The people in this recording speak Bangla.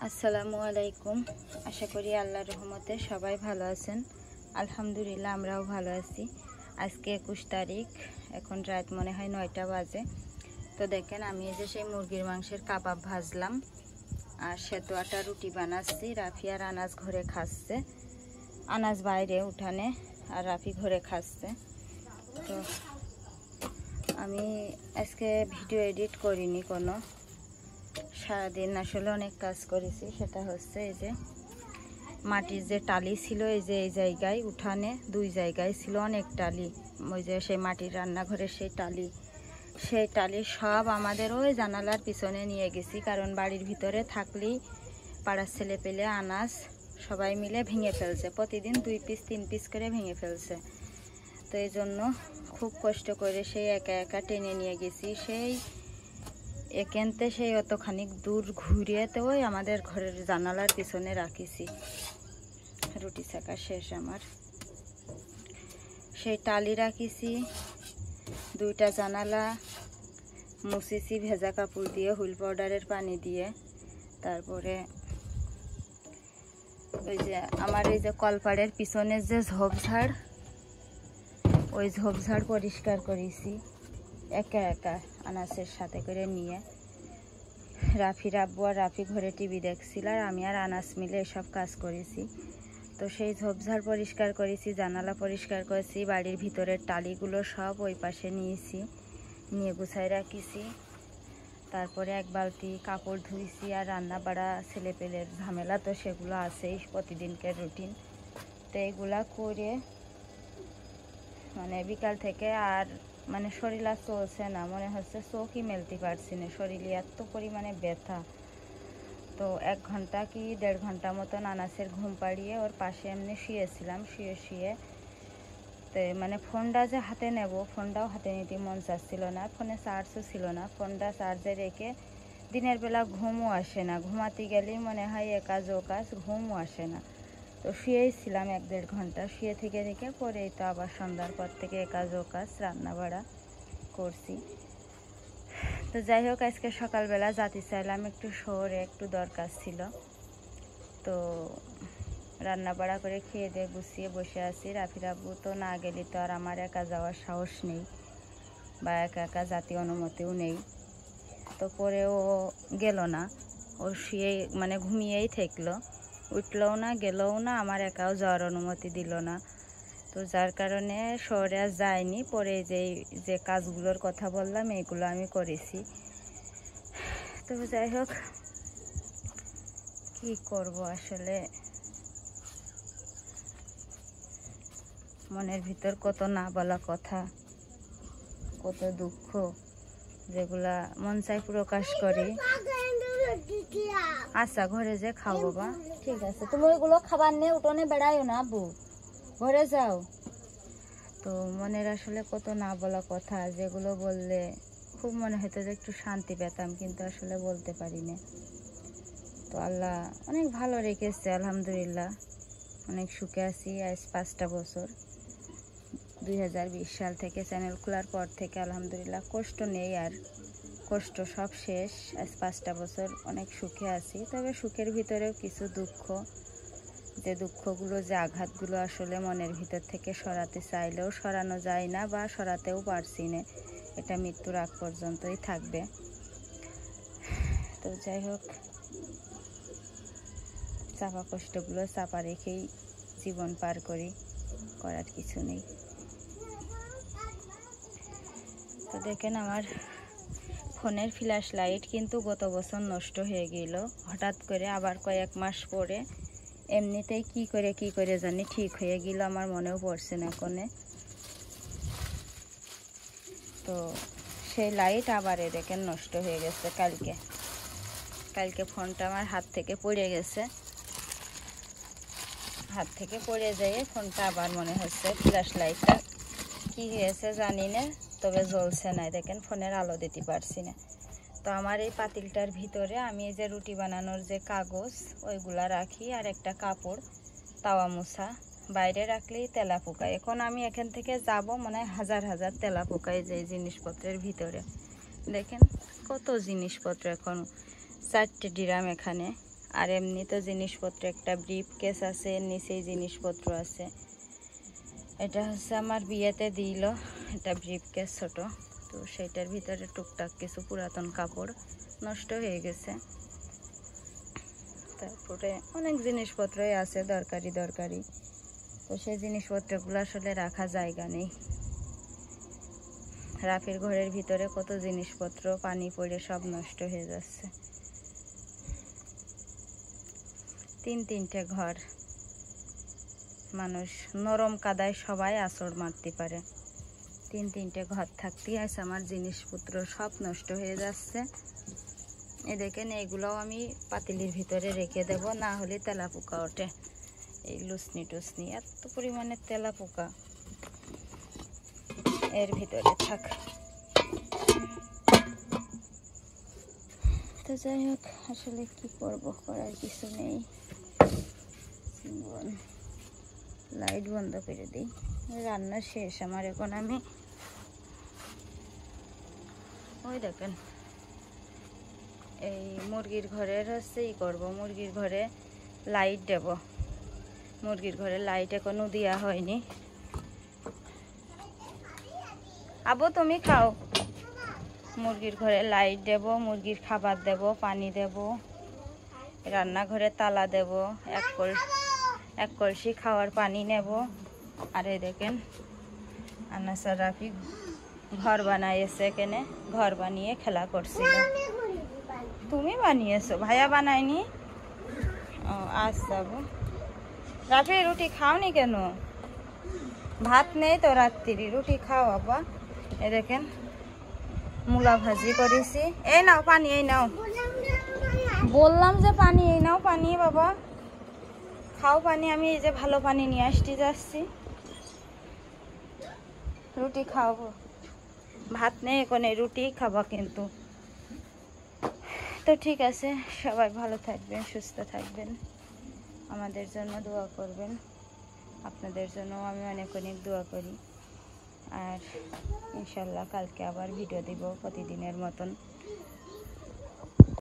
আসসালামু আলাইকুম। আশা করি আল্লাহর রহমতে সবাই ভালো আছেন। আলহামদুলিল্লাহ আমরাও ভালো আছি। আজকে 21 তারিখ, এখন রাত মনে হয় 9টা বাজে। তো দেখেন আমি এই যে সেই মুরগির মাংসের কাবাব ভাজলাম আর সেতো আটা রুটি বানাচ্ছি। রাফি আর আনাজ ঘরে খাচ্ছে, আনাজ বাইরে উঠানে আর রাফি ঘরে খাচ্ছে। তো আমি আজকে ভিডিও এডিট করিনি কোনো, সারাদিন আসলে অনেক কাজ করেছি। সেটা হচ্ছে এই যে মাটির যে টালি ছিল, এই যে এই জায়গায় উঠানে 2 জায়গায় ছিল অনেক টালি, ওই যে সেই মাটির রান্নাঘরের সেই টালি সব আমাদের ওই জানালার পিছনে নিয়ে গেছি। কারণ বাড়ির ভিতরে থাকলেই পাড়ার ছেলে পেলে আনাজ সবাই মিলে ভেঙে ফেলছে, প্রতিদিন 2 পিস 3 পিস করে ভেঙে ফেলছে। তো এই জন্য খুব কষ্ট করে সেই একা একা টেনে নিয়ে গেছি। সেই এখানতে সেই অতখানি দূর ঘুরিয়েতে ওই আমাদের ঘরের জানালার পিছনে রাখিছি। রুটি ছাকা শেষ আমার, সেই টালি রাখিছি। 2টা জানালা মুছিছি ভেজা কাপড় দিয়ে, হুইল পাউডারের পানি দিয়ে। তারপরে ওই যে আমার এই যে কলপাড়ের পিছনের যে ঝোপঝাড়, ওই ঝোপঝাড় পরিষ্কার করেছি একা একা আনাসের সাথে করে নিয়ে। রাফির আব্বু আর রাফি ঘরে টিভি দেখছিল আর আমি আর আনাস মিলে এসব কাজ করেছি। তো সেই ঝোপঝাড় পরিষ্কার করেছি, জানালা পরিষ্কার করেছি, বাড়ির ভিতরের টালিগুলো সব ওই পাশে নিয়ে গুছায় রাখিছি। তারপরে 1 বালতি কাপড় ধুইছি। আর রান্না বাড়া ছেলেপেলের ঝামেলা তো সেগুলো আছেই, প্রতিদিনকার রুটিন। তো এইগুলা করে মানে বিকাল থেকে আর মানে শরীর আর চলছে না, মনে হচ্ছে চোখই মেলতে পারছি না, শরীরে এত পরিমাণে ব্যথা। তো 1 ঘন্টা কি 1.5 ঘন্টা মতন আনাসের ঘুম পাড়িয়ে ওর পাশে এমনি শুয়েছিলাম। শুয়ে তো মানে ফোনটা যে হাতে নেব, ফোনটাও হাতে নিতে মন চাচ্ছিল না, ফোনে চার্জও ছিল না। ফোনটা চার্জে রেখে দিনের বেলা ঘুমও আসে না, ঘুমাতে গেলেই মনে হয় এ কাজ ও কাজ, ঘুমও আসে না। তো শুয়েই ছিলাম 1-1.5 ঘন্টা, শুয়ে থেকে পরেই তো আবার সন্ধ্যার পর থেকে এ কাজ ও কাজ রান্না বাড়া করছি। তো যাই হোক, আজকে সকালবেলা যেতে চাইলাম একটু শহরে, একটু দরকার ছিল। তো রান্না বাড়া করে খেয়ে দিয়ে গুছিয়ে বসে আছি। রাফির আব্বু তো না গেলে তো আর আমার একা যাওয়ার সাহস নেই বা একা একা জাতীয় অনুমতিও নেই। তো পরেও গেল না, ও শুয়ে মানে ঘুমিয়েই থাকলো, উঠলও না গেলও না, আমার একাও যাওয়ার অনুমতি দিল না। তো যার কারণে শহরে আর যায়নি। পরে যে কাজগুলোর কথা বললাম এইগুলো আমি করেছি। তো যাই হোক, কি করব আসলে, মনের ভিতর কত না বলা কথা, কত দুঃখ, যেগুলা মন চাই প্রকাশ করি। আচ্ছা ঘরে যে খাও বাবা, ঠিক আছে। তুমি ওইগুলো খাবার নিয়ে উঠোনে বেড়াইও না আব্বু, ঘরে যাও। তো মনের আসলে কত না বলা কথা, যেগুলো বললে খুব মনে হতো যে একটু শান্তি পেতাম, কিন্তু আসলে বলতে পারি না। তো আল্লাহ অনেক ভালো রেখেছে, আলহামদুলিল্লাহ অনেক সুখে আছি। আজ 5টা বছর, 2020 সাল থেকে চ্যানেল খোলার পর থেকে আলহামদুলিল্লাহ কষ্ট নেই, আর কষ্ট সব শেষ। আজ 5টা বছর অনেক সুখে আছি। তবে সুখের ভিতরেও কিছু দুঃখ, যে দুঃখগুলো, যে আঘাতগুলো আসলে মনের ভিতর থেকে সরাতে চাইলেও সরানো যায় না বা সরাতেও পারছি না, এটা মৃত্যুর আগ পর্যন্তই থাকবে। তো যাই হোক, চাপা কষ্টগুলো চাপা রেখেই জীবন পার করি, করার কিছু নেই। তো দেখেন আমার ফোনের ফ্ল্যাশ লাইট কিন্তু গত বছর নষ্ট হয়ে গেল হঠাৎ করে, আবার কয়েক মাস পরে এমনিতেই কি করে জানি ঠিক হয়ে গেল, আমার মনেও পড়ছে না কোনে। তো সেই লাইট আবার দেখেন নষ্ট হয়ে গেছে। কালকে ফোনটা আমার হাত থেকে পড়ে গেছে, হাত থেকে পড়ে যেয়ে ফোনটা আবার মনে হচ্ছে ফ্ল্যাশ লাইটটা কি হয়েছে জানি না, তবে জ্বলছে না। দেখেন ফোনের আলো দিতে পারছি না। তো আমার এই পাতিলটার ভিতরে আমি এই যে রুটি বানানোর যে কাগজ ওইগুলা রাখি, আর একটা কাপড় তাওয়া মোছা, বাইরে রাখলেই তেলা পোকায়। এখন আমি এখান থেকে যাব, মনে হয় হাজার হাজার তেলা পোকায় যে জিনিসপত্রের ভিতরে। দেখেন কত জিনিসপত্র, এখন 4টে ড্রাম এখানে, আর এমনি তো জিনিসপত্র একটা ব্রিফ কেস আছে, নিচেই জিনিসপত্র আছে। এটা হচ্ছে আমার বিয়েতে দিল, এটা ব্রিফ কেস ছোট, তো সেটার ভিতরে টুকটাক কিছু পুরাতন কাপড় নষ্ট হয়ে গেছে। তারপরে অনেক জিনিসপত্রই আছে দরকারি, তো সেই জিনিসপত্রগুলো আসলে রাখা জায়গা নেই। রাফির ঘরের ভিতরে কত জিনিসপত্র পানি পড়ে সব নষ্ট হয়ে যাচ্ছে। তিনটে ঘর, মানুষ নরম কাদায় সবাই আছড় মারতে পারে। তিনটে ঘর থাকতেই আছে আমার জিনিসপত্র সব নষ্ট হয়ে যাচ্ছে। এই দেখেন, এইগুলোও আমি পাতিলির ভিতরে রেখে দেব, না হলে তেলা পোকা ওঠে। এই লুসনি টুসনি এত পরিমাণে তেলা পোকা এর ভিতরে থাক। তো যাই হোক, আসলে কি করব, করার কিছু নেই। লাইট বন্ধ করে দিই। রান্না শেষ আমার, এখন আমি ওই দেখেন এই মুরগির ঘরের হচ্ছে করব, মুরগির ঘরে লাইট দেব। মুরগির ঘরে লাইট এখনো দেওয়া হয়নি। আবু তুমি খাও। মুরগির ঘরে লাইট দেব, মুরগির খাবার দেব, পানি দেব, রান্নাঘরে তালা দেব, এক কলসি খাওয়ার পানি নেব। আর এই দেখেন আনাসা রাফি ঘর বানাইছে, এখানে ঘর বানিয়ে খেলা করছিল। তুমি বানিয়েছো, ভাইয়া বানায়নি? ও আচ্ছা। রাফি রুটি খাওনি কেন? ভাত নেই তো রাত্রি, রুটি খাও বাবা। এ দেখেন মূলা ভাজি করেছি। এই নাও পানি, এই নাও, বললাম যে পানি, এই নাও পানি বাবা, খাও পানি। আমি এই যে ভালো পানি নিয়ে আসতে যাচ্ছি। রুটি খাওয়াবো, ভাত নেই এখন, রুটি খাবা কিন্তু। তো ঠিক আছে, সবাই ভালো থাকবেন, সুস্থ থাকবেন, আমাদের জন্য দোয়া করবেন। আপনাদের জন্য আমি অনেক দোয়া করি। আর ইনশাল্লাহ কালকে আবার ভিডিও দিব প্রতিদিনের মতন।